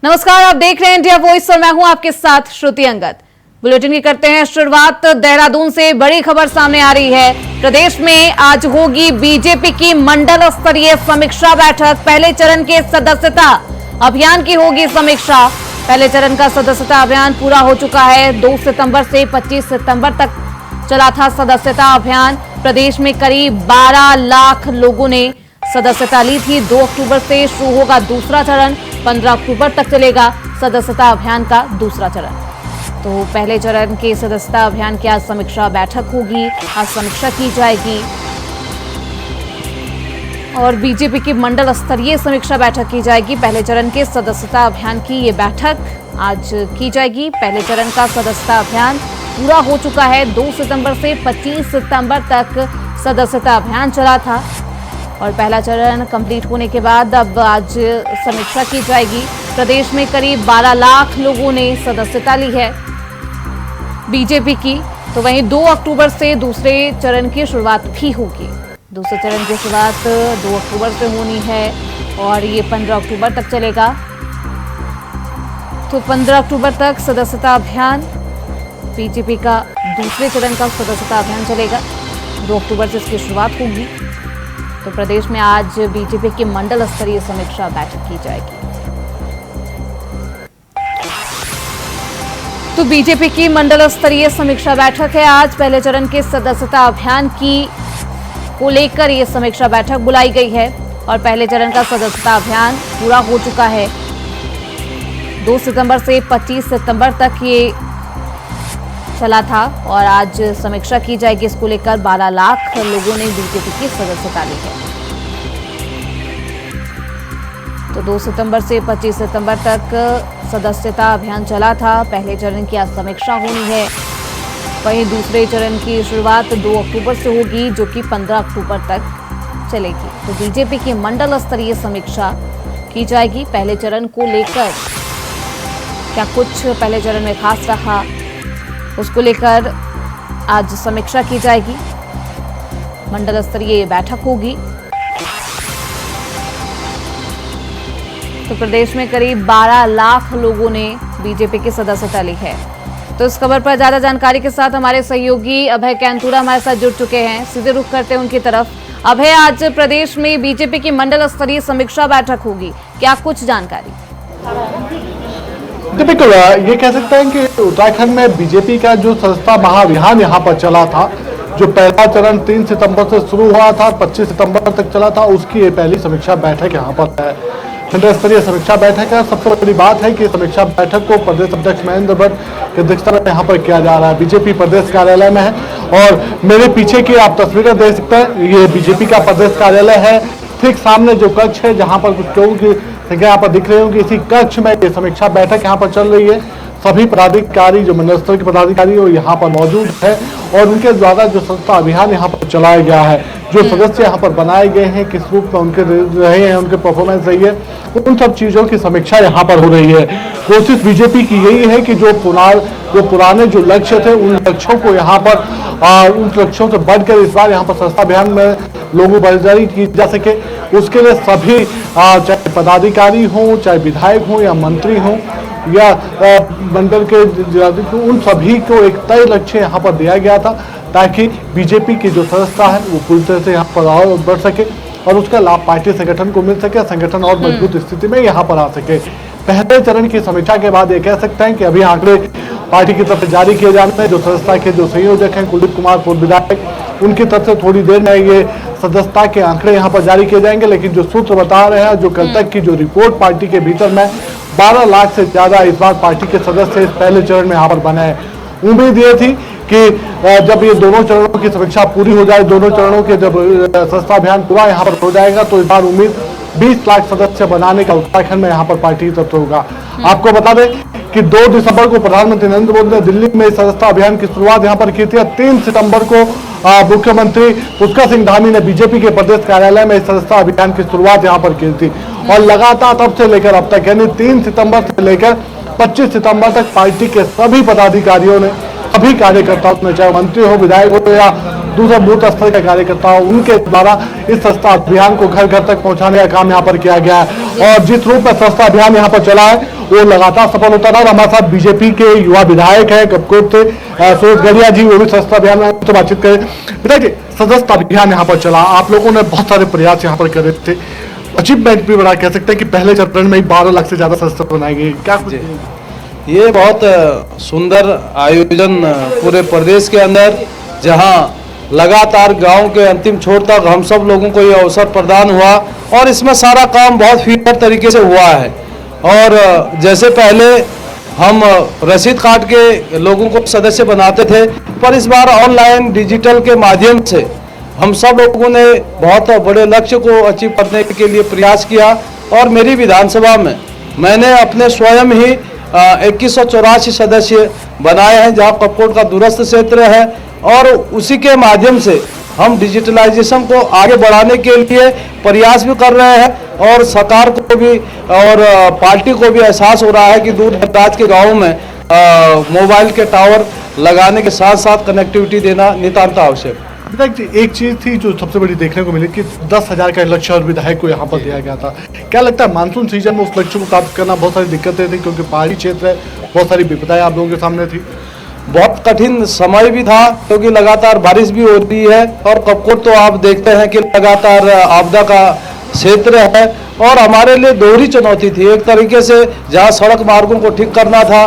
नमस्कार, आप देख रहे हैं इंडिया वॉइस और मैं हूं आपके साथ श्रुति अंगद। बुलेटिन की करते हैं शुरुआत। देहरादून से बड़ी खबर सामने आ रही है। प्रदेश में आज होगी बीजेपी की मंडल स्तरीय समीक्षा बैठक। पहले चरण के सदस्यता अभियान की होगी समीक्षा। पहले चरण का सदस्यता अभियान पूरा हो चुका है। 2 सितंबर से 25 सितंबर तक चला था सदस्यता अभियान। प्रदेश में करीब 12 लाख लोगों ने सदस्यता ली थी। 2 अक्टूबर से शुरू होगा दूसरा चरण। 15 अक्टूबर तक चलेगा सदस्यता अभियान का दूसरा चरण। तो पहले चरण के सदस्यता अभियान की आज समीक्षा बैठक होगी, आज समीक्षा की जाएगी और बीजेपी की मंडल स्तरीय समीक्षा बैठक की जाएगी। पहले चरण के सदस्यता अभियान की ये बैठक आज की जाएगी। पहले चरण का सदस्यता अभियान पूरा हो चुका है। 2 सितंबर से 25 सितंबर तक सदस्यता अभियान चला था और पहला चरण कंप्लीट होने के बाद अब आज समीक्षा की जाएगी। प्रदेश में करीब 12 लाख लोगों ने सदस्यता ली है बीजेपी की। तो वहीं 2 अक्टूबर से दूसरे चरण की शुरुआत भी होगी। दूसरे चरण की शुरुआत 2 अक्टूबर से होनी है और ये 15 अक्टूबर तक चलेगा। तो 15 अक्टूबर तक सदस्यता अभियान, बीजेपी का दूसरे चरण का सदस्यता अभियान चलेगा। 2 अक्टूबर से इसकी शुरुआत होगी। तो प्रदेश में आज बीजेपी की मंडल स्तरीय समीक्षा बैठक की जाएगी। तो बीजेपी की मंडल स्तरीय समीक्षा बैठक है आज। पहले चरण के सदस्यता अभियान को लेकर यह समीक्षा बैठक बुलाई गई है और पहले चरण का सदस्यता अभियान पूरा हो चुका है। 2 सितंबर से 25 सितंबर तक ये चला था और आज समीक्षा की जाएगी। इसको लेकर 12 लाख लोगों ने बीजेपी की सदस्यता ली है। तो 2 सितंबर से 25 सितंबर तक सदस्यता अभियान चला था। पहले चरण की आज समीक्षा होनी है। वहीं दूसरे चरण की शुरुआत 2 अक्टूबर से होगी, जो कि 15 अक्टूबर तक चलेगी। तो बीजेपी की मंडल स्तरीय समीक्षा की जाएगी। पहले चरण को लेकर क्या कुछ पहले चरण में खास रहा, उसको लेकर आज समीक्षा की जाएगी। मंडल स्तरीय बैठक होगी। तो प्रदेश में करीब 12 लाख लोगों ने बीजेपी की सदस्यता ली है। तो इस खबर पर ज्यादा जानकारी के साथ हमारे सहयोगी अभय कैंतुरा हमारे साथ जुड़ चुके हैं। सीधे रुख करते हैं उनकी तरफ। अभय, आज प्रदेश में बीजेपी की मंडल स्तरीय समीक्षा बैठक होगी, क्या कुछ जानकारी? बिल्कुल, ये कह सकते हैं कि उत्तराखंड में बीजेपी का जो सदस्यता महाअभियान यहाँ पर चला था, जो पहला चरण 3 सितंबर से शुरू हुआ था, 25 सितंबर तक चला था, उसकी ये पहली समीक्षा बैठक यहाँ पर है। मंडल स्तरीय समीक्षा बैठक है। सबसे बड़ी बात है कि समीक्षा बैठक को प्रदेश अध्यक्ष महेंद्र भट्ट की अध्यक्षता में यहाँ पर किया जा रहा है। बीजेपी प्रदेश कार्यालय में है और मेरे पीछे की आप तस्वीरें देख सकते हैं, ये बीजेपी का प्रदेश कार्यालय है। ठीक सामने जो कक्ष है, जहाँ पर कुछ लोगों की संख्या यहाँ पर दिख रही होगी, इसी कक्ष में ये समीक्षा बैठक यहाँ पर चल रही है। सभी पदाधिकारी, जो मंडल स्तर के पदाधिकारी वो यहाँ पर मौजूद है और उनके द्वारा जो सदस्यता अभियान यहाँ पर चलाया गया है, जो सदस्य यहाँ पर बनाए गए हैं, किस रूप में उनके रहे हैं, उनके परफॉर्मेंस रही है, उन सब चीज़ों की समीक्षा यहाँ पर हो रही है। कोशिश बीजेपी की यही है कि जो पुराने जो लक्ष्य थे, उन लक्ष्यों को यहाँ पर उन लक्ष्यों से बढ़कर इस बार यहाँ पर सदस्यता अभियान में लोगों भागीदारी की जा सके, उसके लिए सभी चाहे पदाधिकारी हों, चाहे विधायक हों या मंत्री हों या मंडल के जिलाधिकारी, उन सभी को एक तय लक्ष्य यहाँ पर दिया गया था ताकि बीजेपी की जो सदस्यता है वो पूरी तरह से यहाँ पर और बढ़ सके और उसका लाभ पार्टी संगठन को मिल सके, संगठन और मजबूत स्थिति में यहाँ पर आ सके। पहले चरण की समीक्षा के बाद ये कह सकते हैं कि अभी आंकड़े पार्टी की तरफ से जारी किए जाने में, जो सदस्यता के जो संयोजक हैं कुलदीप कुमार पूर्व विधायक, उनकी तरफ से थोड़ी देर में ये सदस्यता के आंकड़े यहाँ पर जारी किए जाएंगे। लेकिन जो सूत्र बता रहे हैं, जो कल तक की जो रिपोर्ट पार्टी के भीतर में 12 लाख से ज्यादा इस बार पार्टी के सदस्य इस पहले चरण में यहाँ पर बने हैं। उम्मीद ये थी कि जब ये दोनों चरणों की समीक्षा पूरी हो जाए, दोनों चरणों के जब सदस्यता अभियान पूरा यहाँ पर हो जाएगा, तो इस बार उम्मीद 20 लाख सदस्य बनाने का उत्तराखंड में यहाँ पर पार्टी की तरफ से होगा। आपको बता दें कि 2 दिसंबर को प्रधानमंत्री नरेंद्र मोदी ने दिल्ली में सदस्यता अभियान की शुरुआत यहाँ पर की थी। 3 सितंबर को मुख्यमंत्री पुष्कर सिंह धामी ने बीजेपी के प्रदेश कार्यालय में सदस्यता अभियान की शुरुआत यहाँ पर की थी और लगातार तब से लेकर अब तक, यानी 3 सितंबर से लेकर 25 सितंबर तक पार्टी के सभी पदाधिकारियों ने, सभी कार्यकर्ताओं ने, चाहे मंत्री हो, विधायक हो या दूसरा बूथ स्तर के कार्यकर्ताओं उनके द्वारा इस स्वच्छता अभियान को घर घर तक पहुंचाने का काम यहाँ पर किया गया है। और जिस रूप में स्वच्छता अभियान यहाँ पर चला है वो लगातार सफल होता रहा। हमारे साथ बीजेपी के युवा विधायक है कपकोट से सुरेश गढ़िया जी, वो भी स्वच्छता अभियान में तो बातचीत करें। विधायक जी, स्वच्छता अभियान यहाँ पर चला, आप लोगों ने बहुत सारे प्रयास यहाँ पर करे थे, अचीवमेंट भी बड़ा कह सकते हैं कि पहले चरण में ही 12 लाख से ज्यादा स्वच्छता बनाई गई, क्या कुछ? ये बहुत सुंदर आयोजन पूरे प्रदेश के अंदर, जहां लगातार गांव के अंतिम छोर तक हम सब लोगों को ये अवसर प्रदान हुआ और इसमें सारा काम बहुत फीवर तरीके से हुआ है। और जैसे पहले हम रसीद काट के लोगों को सदस्य बनाते थे, पर इस बार ऑनलाइन डिजिटल के माध्यम से हम सब लोगों ने बहुत बड़े लक्ष्य को अचीव करने के लिए प्रयास किया। और मेरी विधानसभा में मैंने अपने स्वयं ही 2184 सदस्य बनाए हैं, जहां कपकोट का दूरस्थ क्षेत्र है, और उसी के माध्यम से हम डिजिटलाइजेशन को आगे बढ़ाने के लिए प्रयास भी कर रहे हैं। और सरकार को भी और पार्टी को भी एहसास हो रहा है कि दूर दराज के गाँव में मोबाइल के टावर लगाने के साथ साथ कनेक्टिविटी देना नितांत आवश्यक। विधायक जी, एक चीज थी जो सबसे बड़ी देखने को मिली कि 10,000 का लक्ष्य और विधायक को यहाँ पर दिया गया था। क्या लगता है मानसून सीजन में उस लक्ष्य को प्राप्त करना बहुत सारी दिक्कतें थी, क्योंकि पहाड़ी क्षेत्र है, बहुत सारी विपदाएं आप लोगों के सामने थी? बहुत कठिन समय भी था, क्योंकि लगातार बारिश भी हो रही है और कपकोट तो आप देखते हैं कि लगातार आपदा का क्षेत्र है। और हमारे लिए दोहरी चुनौती थी, एक तरीके से जहां सड़क मार्गों को ठीक करना था,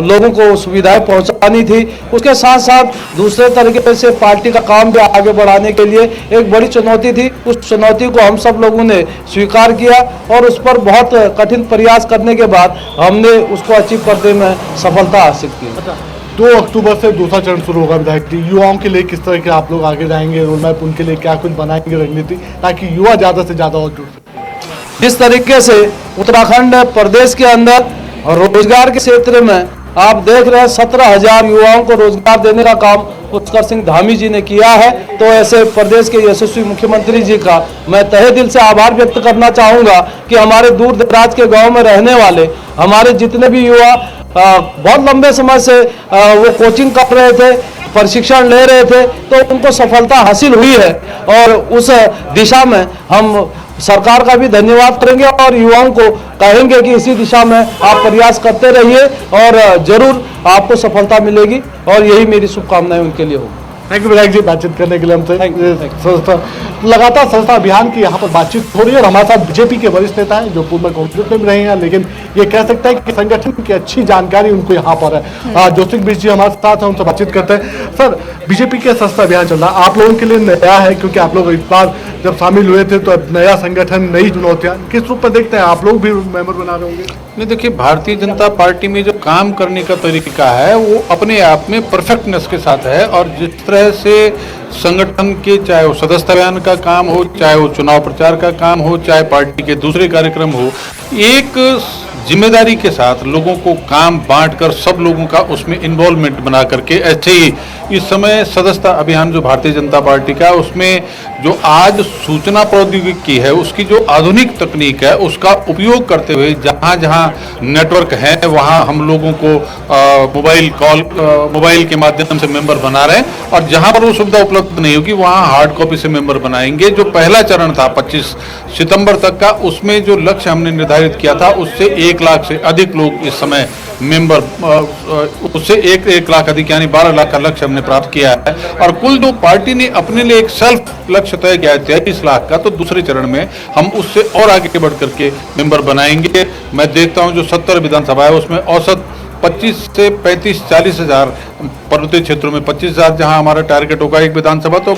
लोगों को सुविधाएं पहुंचानी थी, उसके साथ साथ दूसरे तरीके से पार्टी का काम भी आगे बढ़ाने के लिए एक बड़ी चुनौती थी। उस चुनौती को हम सब लोगों ने स्वीकार किया और उस पर बहुत कठिन प्रयास करने के बाद हमने उसको अचीव करने में सफलता हासिल की। 2 अक्टूबर से दूसरा चरण शुरू होगा। विधायक जी, युवाओं के लिए किस तरह के आप लोग आगे जाएंगे, रोड मैप उनके लिए क्या कुछ बनाएंगे रणनीति, ताकि युवा ज्यादा से ज्यादा और जुड़ सके? जिस तरीके से उत्तराखंड प्रदेश के अंदर रोजगार के क्षेत्र में आप देख रहे हैं 17,000 युवाओं को रोजगार देने का काम पुष्कर सिंह धामी जी ने किया है, तो ऐसे प्रदेश के यशस्वी मुख्यमंत्री जी का मैं तहे दिल से आभार व्यक्त करना चाहूँगा कि हमारे दूर दराज के गाँव में रहने वाले हमारे जितने भी युवा बहुत लंबे समय से वो कोचिंग कर रहे थे, प्रशिक्षण ले रहे थे, तो उनको सफलता हासिल हुई है। और उस दिशा में हम सरकार का भी धन्यवाद करेंगे और युवाओं को कहेंगे कि इसी दिशा में आप प्रयास करते रहिए और जरूर आपको सफलता मिलेगी, और यही मेरी शुभकामनाएं उनके लिए होगी। थैंक यू विधायक जी, बातचीत करने के लिए हमसे। लगातार संस्था अभियान की यहाँ पर बातचीत हो रही है और हमारे साथ बीजेपी के वरिष्ठ नेता हैं जो पूर्व में कांग्रेस में भी रहे हैं, लेकिन ये कह सकते हैं कि संगठन की अच्छी जानकारी उनको यहाँ पर है। जोशिक बिष्ट जी हमारे साथ हैं, उनसे बातचीत करते हैं। सर, बीजेपी के संस्था अभियान चल रहा है, आप लोगों के लिए नया है, क्योंकि आप लोग इस बार जब शामिल हुए थे तो नया संगठन, नई चुनौतियां, किस रूप में देखते हैं? आप लोग भी मेंबर बना रहे होंगे। नहीं, देखिए, भारतीय जनता पार्टी में जो काम करने का तरीका है वो अपने आप में परफेक्टनेस के साथ है। और जिस तरह से संगठन के, चाहे वो सदस्यता अभियान का काम हो, चाहे वो चुनाव प्रचार का काम हो, चाहे पार्टी के दूसरे कार्यक्रम हो, एक जिम्मेदारी के साथ लोगों को काम बांटकर सब लोगों का उसमें इन्वॉल्वमेंट बना करके, ऐसे ही इस समय सदस्यता अभियान जो भारतीय जनता पार्टी का, उसमें जो आज सूचना प्रौद्योगिकी है, उसकी जो आधुनिक तकनीक है, उसका उपयोग करते हुए जहां जहां नेटवर्क है वहां हम लोगों को मोबाइल के माध्यम से मेंबर बना रहे हैं। और जहां पर वो सुविधा उपलब्ध नहीं होगी वहां हार्ड कॉपी से मेंबर बनाएंगे। जो पहला चरण था 25 सितंबर तक का, उसमें जो लक्ष्य हमने निर्धारित किया था उससे 1 लाख से अधिक लोग इस समय मेंबर, उससे 1 लाख अधिक यानी 12 लाख का लक्ष्य हमने प्राप्त किया है। और कुल जो पार्टी ने अपने लिए एक सेल्फ लक्ष्य तय किया है 23 लाख का, तो दूसरे चरण में हम उससे और आगे बढ़ करके मेंबर बनाएंगे। मैं देखता हूं जो 70 विधानसभा है उसमें औसत 25 से 35-40 हजार, पर्वतीय क्षेत्रों में 25,000 जहां हमारा टारगेट होगा एक विधानसभा, तो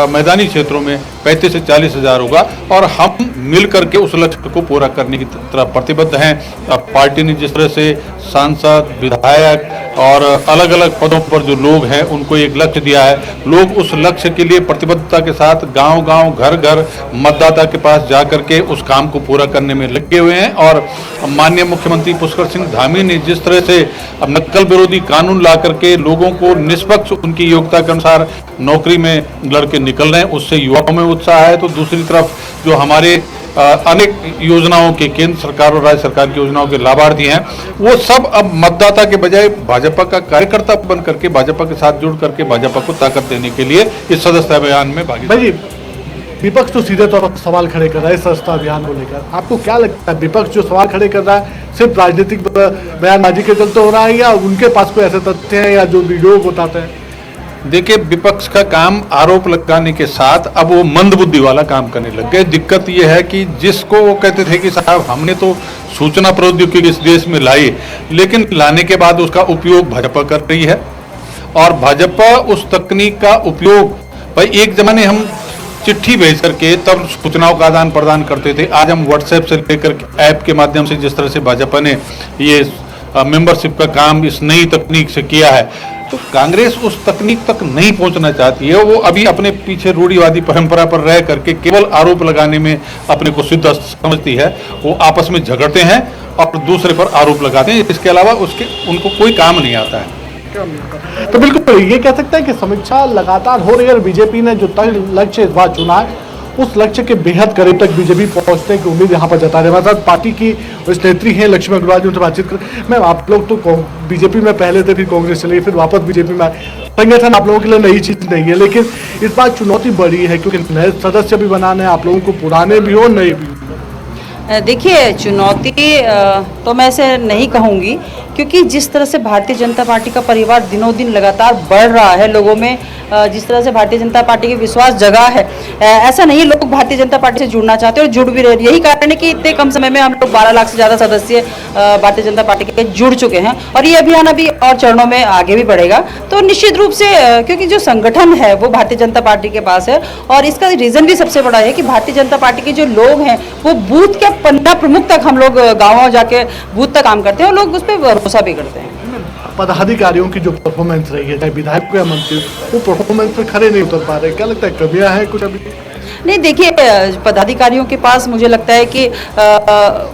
मैदानी क्षेत्रों में 35 से 40 हजार होगा। और हम मिल करके उस लक्ष्य को पूरा करने की तरफ प्रतिबद्ध हैं। पार्टी ने जिस तरह से सांसद, विधायक और अलग अलग पदों पर जो लोग हैं उनको एक लक्ष्य दिया है, लोग उस लक्ष्य के लिए प्रतिबद्धता के साथ गांव-गांव, घर-घर मतदाता के पास जाकर के उस काम को पूरा करने में लगे हुए हैं। और माननीय मुख्यमंत्री पुष्कर सिंह धामी ने जिस तरह से अब नक्सल विरोधी कानून ला करके करके लोगों को निष्पक्ष उनकी योग्यता के अनुसार नौकरी में लड़के निकल रहे हैं, उससे युवाओं में उत्साह है। तो दूसरी तरफ जो हमारे अनेक योजनाओं के केंद्र सरकार और राज्य सरकार की योजनाओं के लाभार्थी हैं, वो सब अब मतदाता के बजाय भाजपा का कार्यकर्ता बन करके भाजपा के साथ जुड़ करके भाजपा को ताकत देने के लिए इस सदस्यता अभियान में भागी। विपक्ष तो सीधे तौर पर सवाल खड़े कर रहा है सदस्यता अभियान को लेकर, आपको क्या लगता है विपक्ष जो सवाल खड़े कर रहा है सिर्फ राजनीतिक बयानबाजी के चलते हो रहा है या उनके पास कोई ऐसे तथ्य हैं या जो वीडियो बताते हैं? देखिए, विपक्ष का काम आरोप लगाने के साथ अब वो मंदबुद्धि वाला काम करने लग गए। दिक्कत ये है कि जिसको वो कहते थे कि साहब हमने तो सूचना प्रौद्योगिकी इस देश में लाई, लेकिन लाने के बाद उसका उपयोग भाजपा कर रही है और भाजपा उस तकनीक का उपयोग, भाई एक जमाने हम चिट्ठी भेज करके तब सूचनाओं का आदान प्रदान करते थे, आज हम व्हाट्सएप से लेकर ऐप के माध्यम से जिस तरह से भाजपा ने ये मेंबरशिप का काम इस नई तकनीक से किया है, तो कांग्रेस उस तकनीक तक नहीं पहुंचना चाहती है। वो अभी अपने पीछे रूढ़िवादी परंपरा पर रह करके केवल आरोप लगाने में अपने को सिद्ध समझती है। वो आपस में झगड़ते हैं और दूसरे पर आरोप लगाते हैं, इसके अलावा उसके उनको कोई काम नहीं आता है। तो बिल्कुल ये कह सकते हैं कि समीक्षा लगातार हो रही है और बीजेपी ने जो तय लक्ष्य इस बार चुना है उस लक्ष्य के बेहद करीब तक बीजेपी पहुंचने की उम्मीद यहाँ पर जता रहे हैं। हमारे साथ पार्टी की नेत्री हैं लक्ष्मी अग्रवाल जी, उनसे बातचीत कर। मैम, आप लोग तो बीजेपी में पहले थे, फिर कांग्रेस चले, फिर वापस बीजेपी में आए। संगठन आप लोगों के लिए नई चीज नहीं है, लेकिन इस बार चुनौती बड़ी है क्योंकि नए सदस्य भी बनाने हैं, आप लोगों को पुराने भी हो नए भी। देखिए, चुनौती तो मैं ऐसे नहीं कहूँगी क्योंकि जिस तरह से भारतीय जनता पार्टी का परिवार दिनों दिन लगातार बढ़ रहा है, लोगों में जिस तरह से भारतीय जनता पार्टी के विश्वास जगा है, ऐसा नहीं लोग भारतीय जनता पार्टी से जुड़ना चाहते हैं और जुड़ भी रहे। यही कारण है कि इतने कम समय में हम लोग 12 लाख से ज़्यादा सदस्य भारतीय जनता पार्टी के जुड़ चुके हैं और ये अभियान अभी और चरणों में आगे भी बढ़ेगा। तो निश्चित रूप से क्योंकि जो संगठन है वो भारतीय जनता पार्टी के पास है और इसका रीज़न भी सबसे बड़ा है कि भारतीय जनता पार्टी के जो लोग हैं वो बूथ के 15 प्रमुख तक हम लोग गाँव जाके बूथ तक काम करते हैं और लोग उस पर भरोसा भी करते हैं। पदाधिकारियों की जो परफॉर्मेंस रही है, चाहे विधायक या मंत्री, वो परफॉर्मेंस पर खड़े नहीं उतर पा रहे, क्या लगता है कमियां हैं कुछ अभी? नहीं, देखिए, पदाधिकारियों के पास मुझे लगता है कि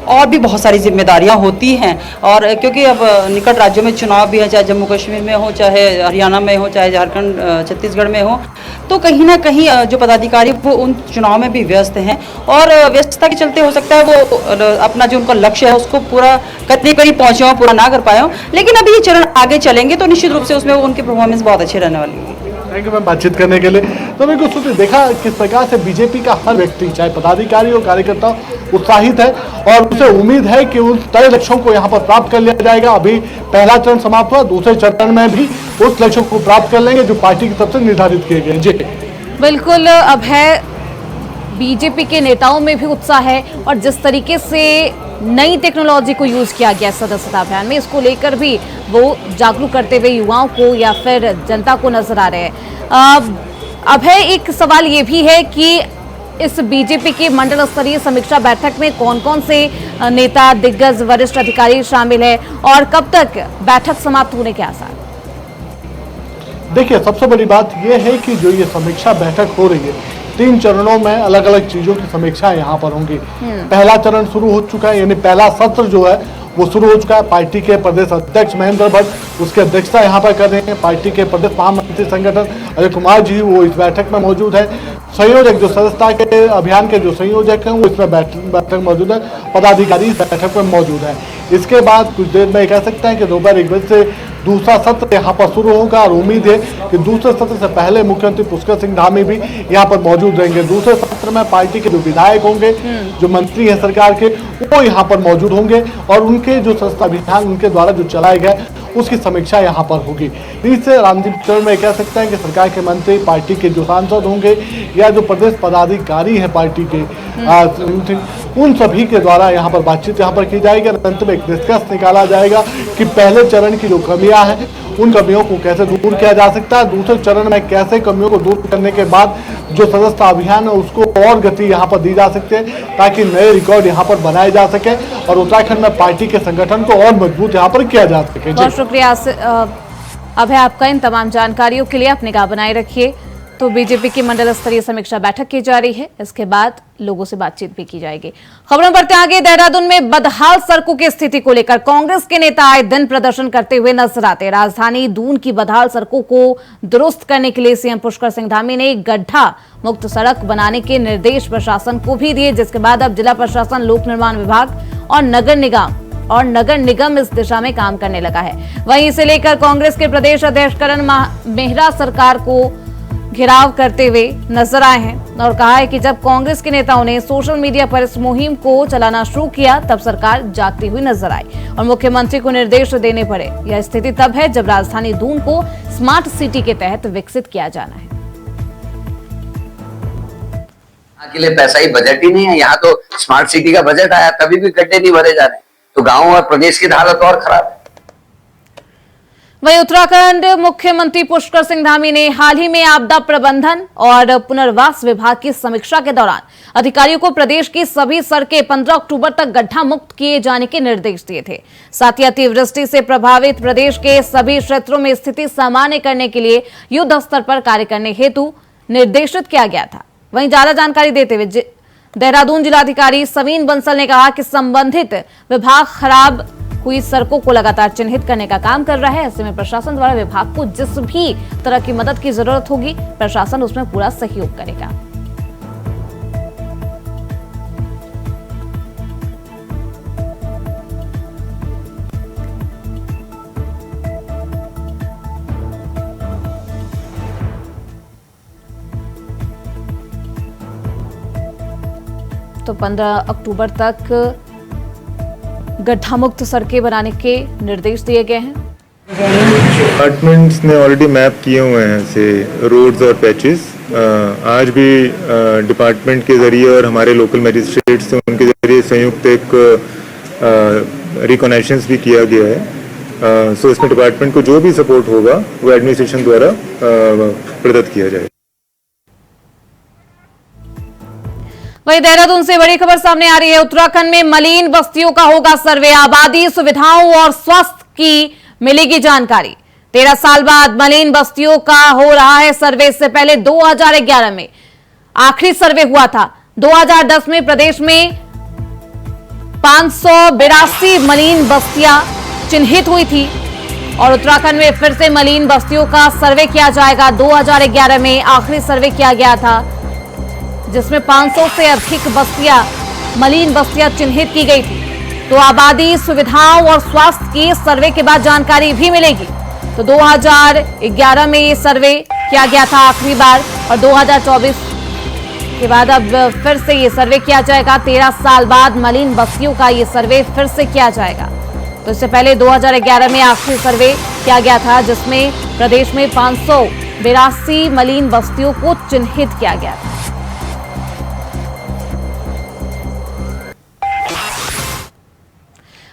और भी बहुत सारी जिम्मेदारियां होती हैं और क्योंकि अब निकट राज्यों में चुनाव भी है, चाहे जम्मू कश्मीर में हो, चाहे हरियाणा में हो, चाहे झारखंड छत्तीसगढ़ में हो, तो कहीं ना कहीं जो पदाधिकारी वो उन चुनाव में भी व्यस्त हैं और व्यस्तता के चलते हो सकता है वो अपना जो उनका लक्ष्य है उसको पूरा करने कहीं पहुँचे हो, पूरा ना कर पाए हो। लेकिन अभी ये चरण आगे चलेंगे तो निश्चित रूप से उसमें उनकी परफॉर्मेंस बहुत अच्छी रहने वाली है। थैंक यू मैम बातचीत करने के लिए। तो मेरे को सोचिए देखा किस प्रकार से बीजेपी का हर व्यक्ति चाहे पदाधिकारी हो कार्यकर्ता उत्साहित है और उसे उम्मीद है कि उन तय लक्ष्यों को यहाँ पर प्राप्त कर लिया जाएगा। अभी पहला चरण समाप्त हुआ, दूसरे चरण में भी उस लक्ष्यों को प्राप्त कर लेंगे जो पार्टी की तरफ से निर्धारित किए गए। जी बिल्कुल, अब है बीजेपी के नेताओं में भी उत्साह है और जिस तरीके से नई टेक्नोलॉजी को यूज किया गया सदस्यता अभियान में, इसको लेकर भी वो जागरूक करते हुए युवाओं को या फिर जनता को नजर आ रहे हैं। अब है एक सवाल ये भी है कि इस बीजेपी की मंडल स्तरीय समीक्षा बैठक में कौन कौन से नेता, दिग्गज, वरिष्ठ अधिकारी शामिल है और कब तक बैठक समाप्त होने के आसार? देखिए, सबसे बड़ी बात यह है कि जो ये समीक्षा बैठक हो रही है 3 चरणों में अलग अलग चीजों की समीक्षा यहाँ पर होंगी। पहला चरण शुरू हो चुका है, यानी पहला सत्र जो है वो शुरू हो चुका है। पार्टी के प्रदेश अध्यक्ष महेंद्र भट्ट उसकी अध्यक्षता यहाँ पर कर रहे हैं। पार्टी के प्रदेश महामंत्री संगठन अजय कुमार जी वो इस बैठक में मौजूद है। संयोजक जो सदस्यता के अभियान के जो संयोजक हैं वो इसमें बैठक मौजूद है। पदाधिकारी इस बैठक में मौजूद है। इसके बाद कुछ देर में कह सकते हैं कि दोपहर 1 बजे से दूसरा सत्र यहाँ पर शुरू होगा और उम्मीद है कि दूसरे सत्र से पहले मुख्यमंत्री पुष्कर सिंह धामी भी यहाँ पर मौजूद रहेंगे। दूसरे सत्र में पार्टी के जो विधायक होंगे, जो मंत्री हैं सरकार के, वो यहाँ पर मौजूद होंगे और उनके जो सदस्यता अभियान उनके द्वारा जो चलाए गए उसकी समीक्षा यहाँ पर होगी। तीसरे अंतिम चरण में कह सकते हैं कि सरकार के मंत्री, पार्टी के जो सांसद होंगे या जो प्रदेश पदाधिकारी हैं पार्टी के, उन सभी के द्वारा यहाँ पर बातचीत यहाँ पर की जाएगी और अंत में एक निष्कर्ष निकाला जाएगा कि पहले चरण की जो कमियां हैं उन कमियों को कैसे दूर किया जा सकता है, दूसरे चरण में कैसे कमियों को दूर करने के बाद जो सदस्यता अभियान है उसको और गति यहाँ पर दी जा सकती है ताकि नए रिकॉर्ड यहाँ पर बनाए जा सके और उत्तराखंड में पार्टी के संगठन को और मजबूत यहाँ पर किया जा सके। बहुत शुक्रिया अब है आपका इन तमाम जानकारियों के लिए। अपनी निगाह बनाए रखिए। तो बीजेपी की मंडल स्तरीय समीक्षा बैठक की जा रही है। इसके बाद लोगों से बातचीत भी की जाएगी। खबरों बढ़ते आगे। देहरादून में बदहाल सड़कों की स्थिति को लेकर कांग्रेस के नेता आए दिन प्रदर्शन करते हुए नजर आते। राजधानी दून की बदहाल सड़कों को दुरुस्त करने के लिए सीएम पुष्कर सिंह धामी ने गड्ढा मुक्त सड़क बनाने के निर्देश प्रशासन को भी दिए, जिसके बाद अब जिला प्रशासन, लोक निर्माण विभाग और नगर निगम इस दिशा में काम करने लगा है। वहीं इसे लेकर कांग्रेस के प्रदेश अध्यक्ष करण मेहरा सरकार को घेराव करते हुए नजर आए हैं और कहा है कि जब कांग्रेस के नेताओं ने सोशल मीडिया पर इस मुहिम को चलाना शुरू किया तब सरकार जागती हुई नजर आई और मुख्यमंत्री को निर्देश देने पड़े। यह स्थिति तब है जब राजधानी दून को स्मार्ट सिटी के तहत विकसित किया जाना है। के लिए पैसा ही बजट ही नहीं है। यहाँ तो स्मार्ट सिटी का बजट आया तभी भी गड्ढे नहीं भरे जा रहे, तो गांव और प्रदेश की हालत और खराब है। वहीं उत्तराखंड मुख्यमंत्री पुष्कर सिंह धामी ने हाल ही में आपदा प्रबंधन और पुनर्वास विभाग की समीक्षा के दौरान अधिकारियों को प्रदेश की सभी सड़कें 15 अक्टूबर तक गड्ढा मुक्त किए जाने के निर्देश दिए थे। साथ ही अतिवृष्टि से प्रभावित प्रदेश के सभी क्षेत्रों में स्थिति सामान्य करने के लिए युद्ध स्तर पर कार्य करने हेतु निर्देशित किया गया था। वहीं ज्यादा जानकारी देते हुए देहरादून जिलाधिकारी सवीन बंसल ने कहा कि संबंधित विभाग खराब हुई सड़कों को लगातार चिन्हित करने का काम कर रहा है। ऐसे में प्रशासन द्वारा विभाग को जिस भी तरह की मदद की जरूरत होगी, प्रशासन उसमें पूरा सहयोग करेगा। तो 15 अक्टूबर तक गड्ढा मुक्त सड़कें बनाने के निर्देश दिए गए हैं। डिपार्टमेंट्स ने ऑलरेडी मैप किए हुए हैं ऐसे रोड्स और पैचेस। आज भी डिपार्टमेंट के जरिए और हमारे लोकल मजिस्ट्रेट से उनके जरिए संयुक्त एक रिकॉग्निशंस भी किया गया है। सो इसमें डिपार्टमेंट को जो भी सपोर्ट होगा वो एडमिनिस्ट्रेशन द्वारा प्रदत्त किया जाएगा। वहीं देहरादून से बड़ी खबर सामने आ रही है। उत्तराखंड में मलिन बस्तियों का होगा सर्वे, आबादी, सुविधाओं और स्वास्थ्य की मिलेगी जानकारी। 13 साल बाद मलिन बस्तियों का हो रहा है सर्वे। इससे पहले 2011 में आखिरी सर्वे हुआ था। 2010 में प्रदेश में 582 मलिन बस्तियां चिन्हित हुई थी और उत्तराखंड में फिर से मलिन बस्तियों का सर्वे किया जाएगा। 2011 में आखिरी सर्वे किया गया था जिसमें 500 से अधिक बस्तियां, मलिन बस्तियां चिन्हित की गई थी। तो आबादी, सुविधाओं और स्वास्थ्य की सर्वे के बाद जानकारी भी मिलेगी। तो 2011 में ये सर्वे किया गया था आखिरी बार और 2024 के बाद अब फिर से ये सर्वे किया जाएगा। 13 साल बाद मलिन बस्तियों का ये सर्वे फिर से किया जाएगा। तो इससे पहले 2011 में आखिरी सर्वे किया गया था जिसमें प्रदेश में 582 मलिन बस्तियों को चिन्हित किया गया था।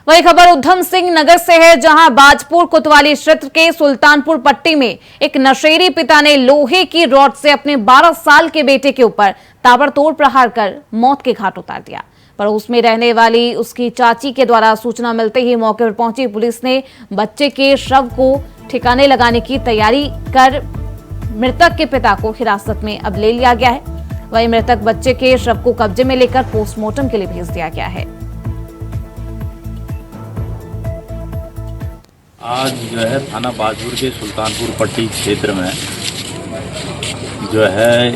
वही खबर उधम सिंह नगर से है, जहां बाजपुर कोतवाली क्षेत्र के सुल्तानपुर पट्टी में एक नशेड़ी पिता ने लोहे की रॉड से अपने 12 साल के बेटे के ऊपर ताबड़तोड़ प्रहार कर मौत के घाट उतार दिया। पड़ोस में रहने वाली उसकी चाची के द्वारा सूचना मिलते ही मौके पर पहुंची पुलिस ने बच्चे के शव को ठिकाने लगाने की तैयारी कर मृतक के पिता को हिरासत में अब ले लिया गया है। वहीं मृतक बच्चे के शव को कब्जे में लेकर पोस्टमार्टम के लिए भेज दिया गया है। आज जो है थाना बाजपुर के सुल्तानपुर पट्टी क्षेत्र में जो है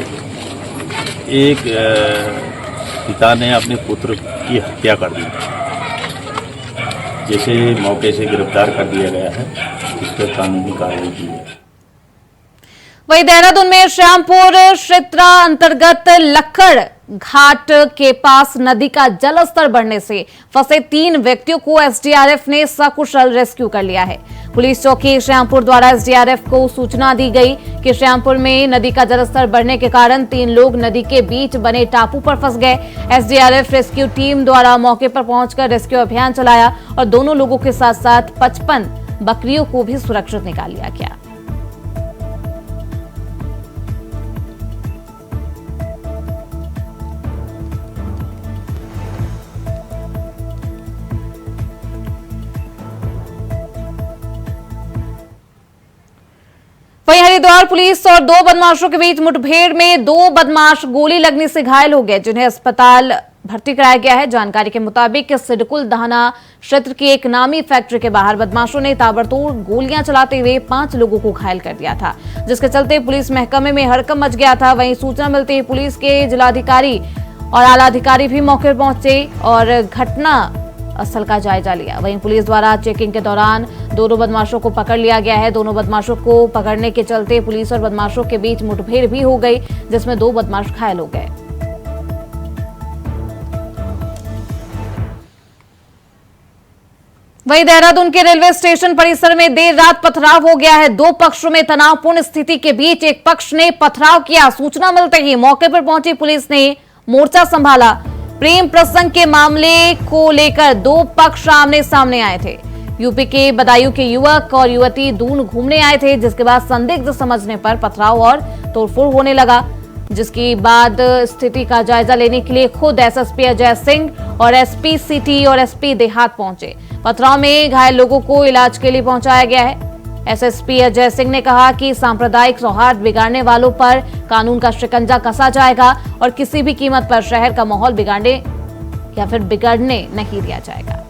एक पिता ने अपने पुत्र की हत्या कर दी, जिसे मौके से गिरफ्तार कर दिया गया है। इस पर कानूनी कार्रवाई की है। वही देहरादून में श्यामपुर क्षेत्र अंतर्गत लक्कड़ घाट के पास नदी का जलस्तर बढ़ने से फंसे 3 व्यक्तियों को एसडीआरएफ ने सकुशल रेस्क्यू कर लिया है। पुलिस चौकी श्यामपुर द्वारा एसडीआरएफ को सूचना दी गई कि श्यामपुर में नदी का जलस्तर बढ़ने के कारण 3 लोग नदी के बीच बने टापू पर फंस गए। एसडीआरएफ रेस्क्यू टीम द्वारा मौके पर पहुंचकर रेस्क्यू अभियान चलाया और दोनों लोगों के साथ साथ 55 बकरियों को भी सुरक्षित निकाल लिया गया। वहीं हरिद्वार पुलिस और दो बदमाशों के बीच मुठभेड़ में दो बदमाश गोली लगने से घायल हो गए, जिन्हें अस्पताल भर्ती कराया गया है। जानकारी के मुताबिक सिडकुल दहाना क्षेत्र की एक नामी फैक्ट्री के बाहर बदमाशों ने ताबड़तोड़ गोलियां चलाते हुए 5 लोगों को घायल कर दिया था, जिसके चलते पुलिस महकमे में हड़कंप मच गया था। वहीं सूचना मिलते ही पुलिस के जिलाधिकारी और आला अधिकारी भी मौके पर पहुंचे और घटना स्थल का जायजा लिया। वहीं पुलिस द्वारा चेकिंग के दौरान दोनों बदमाशों को पकड़ लिया गया है। दोनों बदमाशों को पकड़ने के चलते पुलिस और बदमाशों के बीच मुठभेड़ भी हो गई, जिसमें 2 बदमाश घायल हो गए। वहीं देहरादून के रेलवे स्टेशन परिसर में देर रात पथराव हो गया है। 2 पक्षों में तनावपूर्ण स्थिति के बीच एक पक्ष ने पथराव किया। सूचना मिलते ही मौके पर पहुंची पुलिस ने मोर्चा संभाला। प्रेम प्रसंग के मामले को लेकर 2 पक्ष आमने सामने आए थे। यूपी के बदायूं के युवक और युवती दून घूमने आए थे, जिसके बाद संदिग्ध समझने पर पथराव और तोड़फोड़ होने लगा, जिसके बाद स्थिति का जायजा लेने के लिए खुद एसएसपी अजय सिंह और एसपी सिटी और एसपी देहात पहुंचे। पथराव में घायल लोगों को इलाज के लिए पहुंचाया गया है। एसएसपी अजय सिंह ने कहा कि सांप्रदायिक सौहार्द बिगाड़ने वालों पर कानून का शिकंजा कसा जाएगा और किसी भी कीमत पर शहर का माहौल बिगाड़ने या फिर बिगड़ने नहीं दिया जाएगा।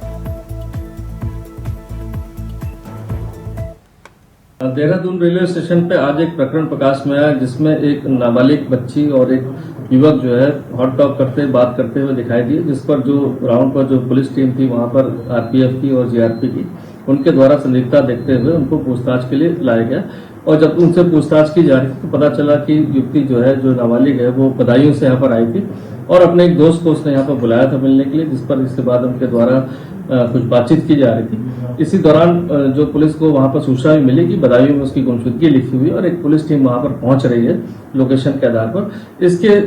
देहरादून रेलवे स्टेशन पे आज एक प्रकरण प्रकाश में आया, जिसमें एक नाबालिग बच्ची और एक युवक जो है हॉट टॉक करते बात करते हुए दिखाई दिए, जिस पर जो ग्राउंड पर जो पुलिस टीम थी वहां पर आरपीएफ की और जीआरपी की, उनके द्वारा संदिग्धता देखते हुए उनको पूछताछ के लिए लाया गया। और जब उनसे पूछताछ की जा रही थी तो पता चला कि युवती जो है, जो नाबालिग है, वो बदायूं से यहाँ पर आई थी और अपने एक दोस्त को उसने यहाँ पर बुलाया था मिलने के लिए, जिस पर इसके बाद उनके द्वारा कुछ बातचीत की जा रही थी। इसी दौरान जो पुलिस को वहां पर सूचना भी मिली कि बदायूं में उसकी गुमशुदगी लिखी हुई और एक पुलिस टीम वहां पर पहुंच रही है लोकेशन के आधार पर। इसके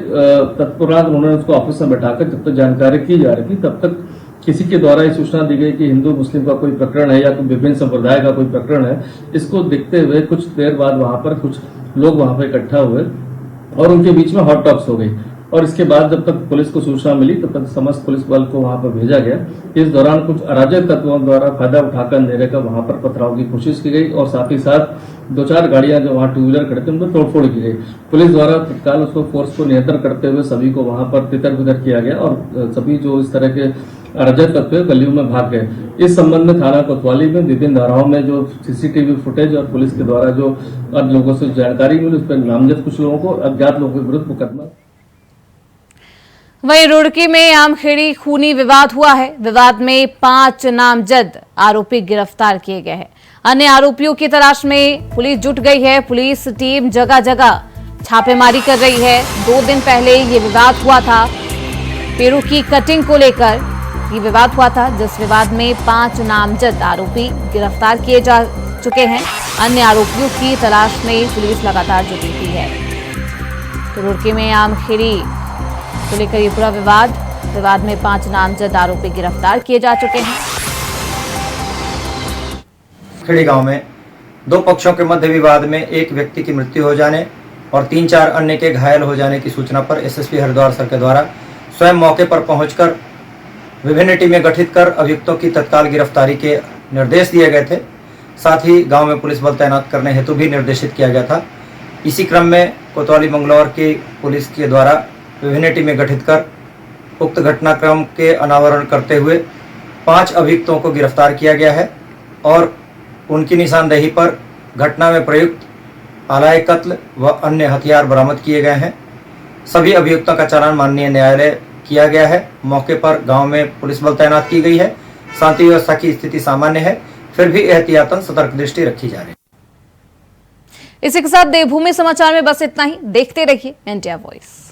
तत्पश्चात उन्होंने उसको ऑफिस में बैठाकर जब तक जानकारी की जा रही थी, तब तक किसी के द्वारा ये सूचना दी गई कि हिंदू मुस्लिम का कोई प्रकरण है या कोई विभिन्न संप्रदाय का कोई प्रकरण है। इसको देखते हुए कुछ देर बाद वहां पर कुछ लोग वहां पर इकट्ठा हुए और उनके बीच में हॉट टॉक्स हो गई। और इसके बाद जब तक पुलिस को सूचना मिली तब तक समस्त पुलिस बल को वहां पर भेजा गया। इस दौरान कुछ अराजक तत्वों द्वारा फायदा उठाकर अंधेरे का वहां पर पथराव की कोशिश की गई और साथ ही साथ 2-4 गाड़ियां जो वहां 2 व्हीलर खड़े थे उन पर तोड़फोड़ की गई। पुलिस द्वारा तत्काल उसको फोर्स को नियंत्रण करते हुए सभी को वहां पर तितर-बितर किया गया और सभी जो इस तरह के अराजक तत्व गलियों में भाग गए। इस संबंध में थाना कोतवाली में विभिन्न धाराओं में जो सीसीटीवी फुटेज और पुलिस के द्वारा जो लोगों से जानकारी मिली, उस पर नामजद कुछ लोगों को अज्ञात लोगों के विरुद्ध मुकदमा। वहीं रुड़की में आमखेड़ी खूनी विवाद हुआ है। विवाद में 5 नामजद आरोपी गिरफ्तार किए गए हैं। अन्य आरोपियों की तलाश में पुलिस जुट गई है। पुलिस टीम जगह जगह छापेमारी कर रही है। 2 दिन पहले ये विवाद हुआ था, पेड़ों की कटिंग को लेकर ये विवाद हुआ था, जिस विवाद में 5 नामजद आरोपी गिरफ्तार किए जा चुके हैं। अन्य आरोपियों की तलाश में पुलिस लगातार जुटी हुई है। तो रुड़की में आमखेड़ी को लेकर ये पूरा विवाद में 5 नामजद आरोपी गिरफ्तार किए जा चुके हैं। खेड़ी गांव में 2 पक्षों के मध्य विवाद में एक व्यक्ति की मृत्यु हो जाने और 3-4 अन्य के घायल हो जाने की सूचना पर एसएसपी हरिद्वार सर के द्वारा स्वयं मौके पर पहुंचकर विभिन्न टीमें गठित कर अभियुक्तों की तत्काल गिरफ्तारी के निर्देश दिए गए थे। साथ ही गांव में पुलिस बल तैनात करने हेतु भी निर्देशित किया गया था। इसी क्रम में कोतवाली मंगलौर की पुलिस के द्वारा विभिन्न टीमें गठित कर उक्त घटनाक्रम के अनावरण करते हुए 5 अभियुक्तों को गिरफ्तार किया गया है और उनकी निशानदेही पर घटना में प्रयुक्त आलाए कत्ल व अन्य हथियार बरामद किए गए हैं। सभी अभियुक्तों का चालान माननीय न्यायालय किया गया है। मौके पर गांव में पुलिस बल तैनात की गई है। शांति व्यवस्था की स्थिति सामान्य है, फिर भी एहतियातन सतर्क दृष्टि रखी जा रही है। इसी के साथ देवभूमि समाचार में बस इतना ही। देखते रहिए इंडिया वॉइस।